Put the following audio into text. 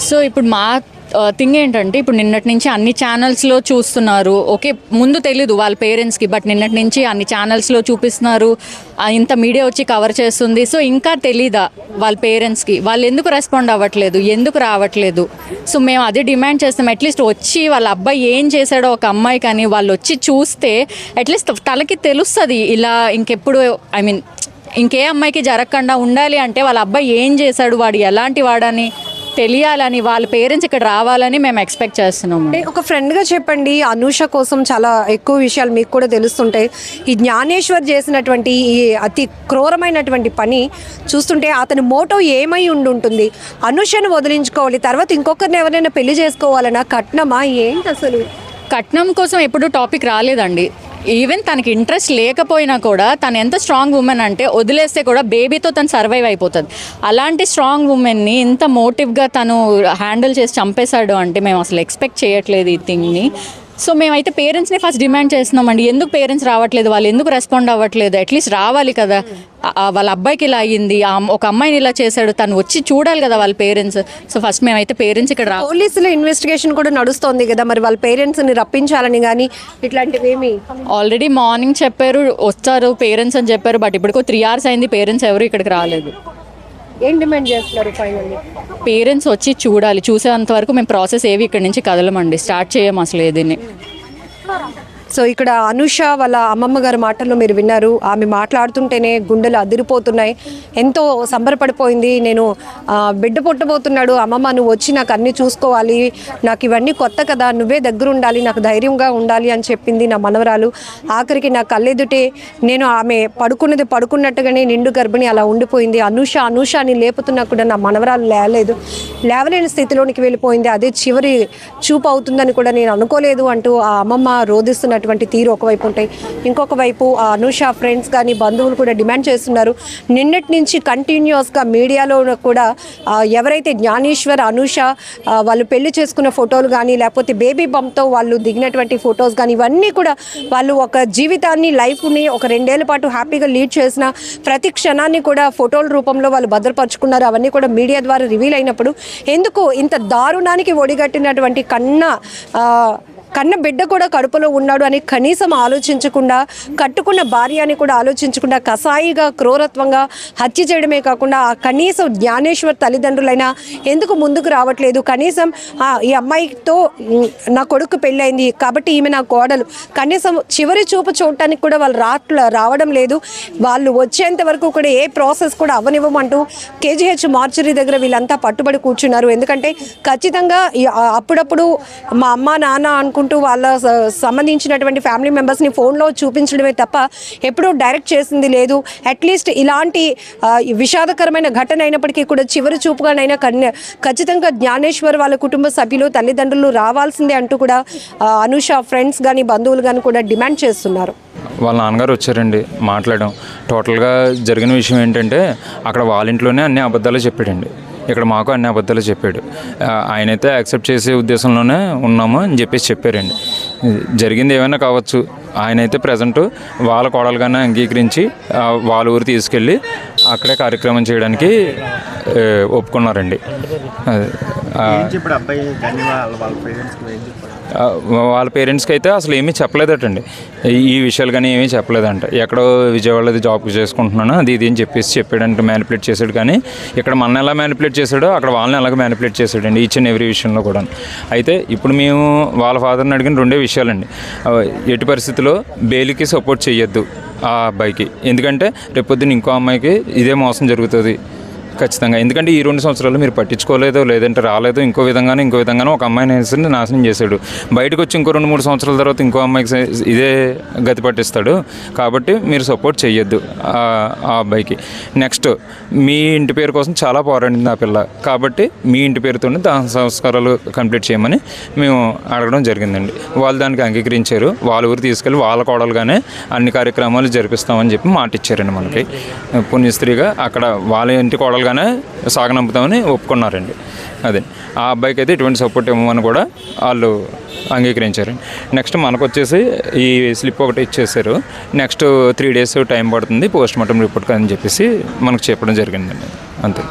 So ఇప్పుడు మా thing ఏంటంటే, ఇప్పుడు నిన్నటి నుంచి అన్ని ఛానల్స్లో చూస్తున్నారు. ఓకే, ముందు తెలీదు వాళ్ళ పేరెంట్స్కి, బట్ నిన్నటి నుంచి అన్ని ఛానల్స్లో చూపిస్తున్నారు, ఇంత మీడియా వచ్చి కవర్ చేస్తుంది. సో ఇంకా తెలీదా వాళ్ళ పేరెంట్స్కి, వాళ్ళు ఎందుకు రెస్పాండ్ అవ్వట్లేదు, ఎందుకు రావట్లేదు? సో మేము అదే డిమాండ్ చేస్తాం. అట్లీస్ట్ వచ్చి వాళ్ళ అబ్బాయి ఏం చేశాడో ఒక అమ్మాయి కానీ వాళ్ళు వచ్చి చూస్తే అట్లీస్ట్ తలకి తెలుస్తుంది. ఇలా ఇంకెప్పుడు ఇంకే అమ్మాయికి జరగకుండా ఉండాలి అంటే వాళ్ళ అబ్బాయి ఏం చేశాడు, వాడు ఎలాంటి వాడని తెలియాలని వాళ్ళ పేరెంట్స్ ఇక్కడ రావాలని మేము ఎక్స్పెక్ట్ చేస్తున్నాము. ఒక ఫ్రెండ్గా చెప్పండి, అనూష కోసం చాలా ఎక్కువ విషయాలు మీకు కూడా తెలుస్తుంటాయి. ఈ జ్ఞానేశ్వర్ చేసినటువంటి ఈ అతి క్రూరమైనటువంటి పని చూస్తుంటే అతని మోటో ఏమై ఉంటుంది? అనూషను వదిలించుకోవాలి, తర్వాత ఇంకొకరిని ఎవరైనా పెళ్లి చేసుకోవాలన్నా కట్నమా ఏంటి? అసలు కట్నం కోసం ఎప్పుడు టాపిక్ రాలేదండి. ఈవెన్ తనకి ఇంట్రెస్ట్ లేకపోయినా కూడా తను ఎంత స్ట్రాంగ్ ఉమెన్ అంటే వదిలేస్తే కూడా బేబీతో తను సర్వైవ్ అయిపోతుంది. అలాంటి స్ట్రాంగ్ ఉమెన్ని ఇంత మోటివ్గా తను హ్యాండిల్ చేసి చంపేశాడు అంటే మేము అసలు ఎక్స్పెక్ట్ చేయట్లేదు ఈ థింగ్ని. సో మేమైతే పేరెంట్స్ని ఫస్ట్ డిమాండ్ చేస్తున్నామండి. ఎందుకు పేరెంట్స్ రావట్లేదు, వాళ్ళు ఎందుకు రెస్పాండ్ అవ్వట్లేదు? అట్లీస్ట్ రావాలి కదా. వాళ్ళ అబ్బాయికి ఇలా అయ్యింది, ఒక అమ్మాయిని ఇలా చేశాడు, తను వచ్చి చూడాలి కదా వాళ్ళ పేరెంట్స్. సో ఫస్ట్ మేమైతే పేరెంట్స్ ఇక్కడ పోలీసుల ఇన్వెస్టిగేషన్ కూడా నడుస్తోంది కదా, మరి వాళ్ళ పేరెంట్స్ని రప్పించాలని కానీ ఇట్లాంటివి ఏమి? ఆల్రెడీ మార్నింగ్ చెప్పారు వస్తారు పేరెంట్స్ అని చెప్పారు, బట్ ఇప్పటికో 3 hours అయింది, పేరెంట్స్ ఎవరు ఇక్కడికి రాలేదు. ఏం డిమాండ్ చేస్తున్నారు ఫైనల్లీ? పేరెంట్స్ వచ్చి చూడాలి, చూసేంత వరకు మేము ప్రాసెస్ ఏవి ఇక్కడ నుంచి కదలమండి, స్టార్ట్ చేయము అసలు ఏదిని. సో ఇక్కడ అనూష వాళ్ళ అమ్మమ్మ గారి మాటల్లో మీరు విన్నారు. ఆమె మాట్లాడుతుంటేనే గుండెలు అదిరిపోతున్నాయి. ఎంతో సంబరపడిపోయింది. నేను బిడ్డ పుట్టబోతున్నాడు, అమ్మమ్మ నువ్వు వచ్చి నాకు అన్నీ చూసుకోవాలి, నాకు ఇవన్నీ కొత్త కదా, నువ్వే దగ్గర ఉండాలి, నాకు ధైర్యంగా ఉండాలి అని చెప్పింది నా మనవరాలు. ఆఖరికి నా కళ్ళెదుటే నేను ఆమె పడుకున్నట్టుగానే నిండు గర్భిణి అలా ఉండిపోయింది. అనూష అని లేపుతున్నా కూడా నా మనవరాలు లేవలేని స్థితిలోనికి వెళ్ళిపోయింది. అదే చివరి చూపు అవుతుందని కూడా నేను అనుకోలేదు అంటూ ఆ అమ్మమ్మ రోధిస్తున్నటువంటి తీరు ఒకవైపు ఉంటాయి. ఇంకొక వైపు ఆ అనూష ఫ్రెండ్స్ కానీ బంధువులు కూడా డిమాండ్ చేస్తున్నారు. నిన్నటి నుంచి కంటిన్యూస్గా మీడియాలో కూడా ఎవరైతే జ్ఞానేశ్వర్ అనూష వాళ్ళు పెళ్లి చేసుకున్న ఫోటోలు కానీ లేకపోతే బేబీ బంప్తో వాళ్ళు దిగినటువంటి ఫొటోస్ కానీ ఇవన్నీ కూడా వాళ్ళు ఒక జీవితాన్ని లైఫ్ని ఒక 2 ఏళ్ల పాటు హ్యాపీగా లీడ్ చేసిన ప్రతి క్షణాన్ని కూడా ఫోటోల రూపంలో వాళ్ళు భద్రపరుచుకున్నారు. అవన్నీ కూడా మీడియా ద్వారా రివీల్ అయినప్పుడు ఎందుకు ఇంత దారుణానికి ఒడిగట్టినటువంటి కన్న బిడ్డ కూడా కడుపులో ఉన్నాడు అని కనీసం ఆలోచించకుండా, కట్టుకున్న భార్య అని కూడా ఆలోచించకుండా కసాయిగా క్రూరత్వంగా హత్య చేయడమే కాకుండా ఆ కనీసం జ్ఞానేశ్వర్ తల్లిదండ్రులైనా ఎందుకు ముందుకు రావట్లేదు? కనీసం ఈ అమ్మాయితో నా కొడుకు పెళ్ళైంది కాబట్టి ఈమె నా కోడలు, కనీసం చివరి చూపు చూడటానికి కూడా వాళ్ళు రావడం లేదు. వాళ్ళు వచ్చేంత వరకు కూడా ఏ ప్రాసెస్ కూడా అవ్వనివ్వమంటూ కేజీహెచ్ మార్చరీ దగ్గర వీళ్ళంతా పట్టుబడి కూర్చున్నారు. ఎందుకంటే ఖచ్చితంగా అప్పుడప్పుడు మా అమ్మ నాన్న అనుకుంటూ వాళ్ళ సంబంధించినటువంటి ఫ్యామిలీ మెంబర్స్ని ఫోన్లో చూపించడమే తప్ప ఎప్పుడూ డైరెక్ట్ చేసింది లేదు. అట్లీస్ట్ ఇలాంటి విషాదకరమైన ఘటన అయినప్పటికీ కూడా చివరి చూపుగానైనా ఖచ్చితంగా జ్ఞానేశ్వర్ వాళ్ళ కుటుంబ సభ్యులు తల్లిదండ్రులు రావాల్సిందే అంటూ కూడా అనూష ఫ్రెండ్స్ కానీ బంధువులు కానీ కూడా డిమాండ్ చేస్తున్నారు. వాళ్ళ నాన్నగారు వచ్చారండి మాట్లాడడం. టోటల్గా జరిగిన విషయం ఏంటంటే అక్కడ వాళ్ళ ఇంట్లోనే అన్ని అబద్ధాలు చెప్పాడండి, ఇక్కడ మాకు అన్ని అబద్ధాలు చెప్పాడు. ఆయనైతే యాక్సెప్ట్ చేసే ఉద్దేశంలోనే ఉన్నాము అని చెప్పారండి. జరిగింది ఏమైనా కావచ్చు, ఆయనైతే ప్రజెంట్ వాళ్ళ కోడలుగానే అంగీకరించి వాళ్ళ ఊరు తీసుకెళ్ళి అక్కడే కార్యక్రమం చేయడానికి ఒప్పుకున్నారండి. వాళ్ళ పేరెంట్స్కి అయితే అసలు ఏమీ చెప్పలేదటండి, ఈ విషయాలు కానీ ఏమీ చెప్పలేదంట. ఎక్కడో విజయవాడలో జాబ్ చేసుకుంటున్నాను అది ఇది అని చెప్పాడంటే మ్యానిపులేట్ చేశాడు. కానీ ఇక్కడ మన ఎలా మ్యానిపులేట్ చేశాడో అక్కడ వాళ్ళని ఎలాగ మ్యానిపులేట్ చేశాడండి ఈచ్ అండ్ ఎవ్రీ విషయంలో కూడా. అయితే ఇప్పుడు మేము వాళ్ళ ఫాదర్ని అడిగిన 2 విషయాలండి. ఎట్టి పరిస్థితుల్లో బెయిల్కి సపోర్ట్ చేయొద్దు ఆ అబ్బాయికి, ఎందుకంటే రేపొద్దున ఇంకో అమ్మాయికి ఇదే మోసం జరుగుతుంది ఖచ్చితంగా. ఎందుకంటే ఈ 2 సంవత్సరాలు మీరు పట్టించుకోలేదు, లేదంటే రాలేదు, ఇంకో విధంగానూ ఒక అమ్మాయిని నాశనం చేశాడు. బయటకు వచ్చి ఇంకో 2-3 సంవత్సరాల తర్వాత ఇంకో అమ్మాయికి ఇదే గతి పట్టిస్తాడు. కాబట్టి మీరు సపోర్ట్ చేయొద్దు ఆ అబ్బాయికి. నెక్స్ట్ మీ ఇంటి పేరు కోసం చాలా పోరాడింది ఆ పిల్ల, కాబట్టి మీ ఇంటి పేరుతోనే దాన సంస్కారాలు కంప్లీట్ చేయమని మేము అడగడం జరిగిందండి. వాళ్ళు దానికి అంగీకరించారు. వాళ్ళ ఊరు తీసుకెళ్ళి వాళ్ళ కోడలుగానే అన్ని కార్యక్రమాలు జరిపిస్తామని చెప్పి మాట ఇచ్చారండి మనకి. పుణ్యస్త్రీగా అక్కడ వాళ్ళ ఇంటి కోడలుగానే సాగనంపుతామని ఒప్పుకున్నారండి. అదే ఆ అబ్బాయికి అయితే ఎటువంటి సపోర్ట్ ఇవ్వమని కూడా వాళ్ళు అంగీకరించారండి. నెక్స్ట్ మనకు వచ్చేసి ఈ స్లిప్ ఒకటి ఇచ్చేసారు. నెక్స్ట్ 3 days టైం పడుతుంది పోస్ట్ మార్టం రిపోర్ట్ అని చెప్పేసి మనకు చెప్పడం జరిగిందండి. అంతే.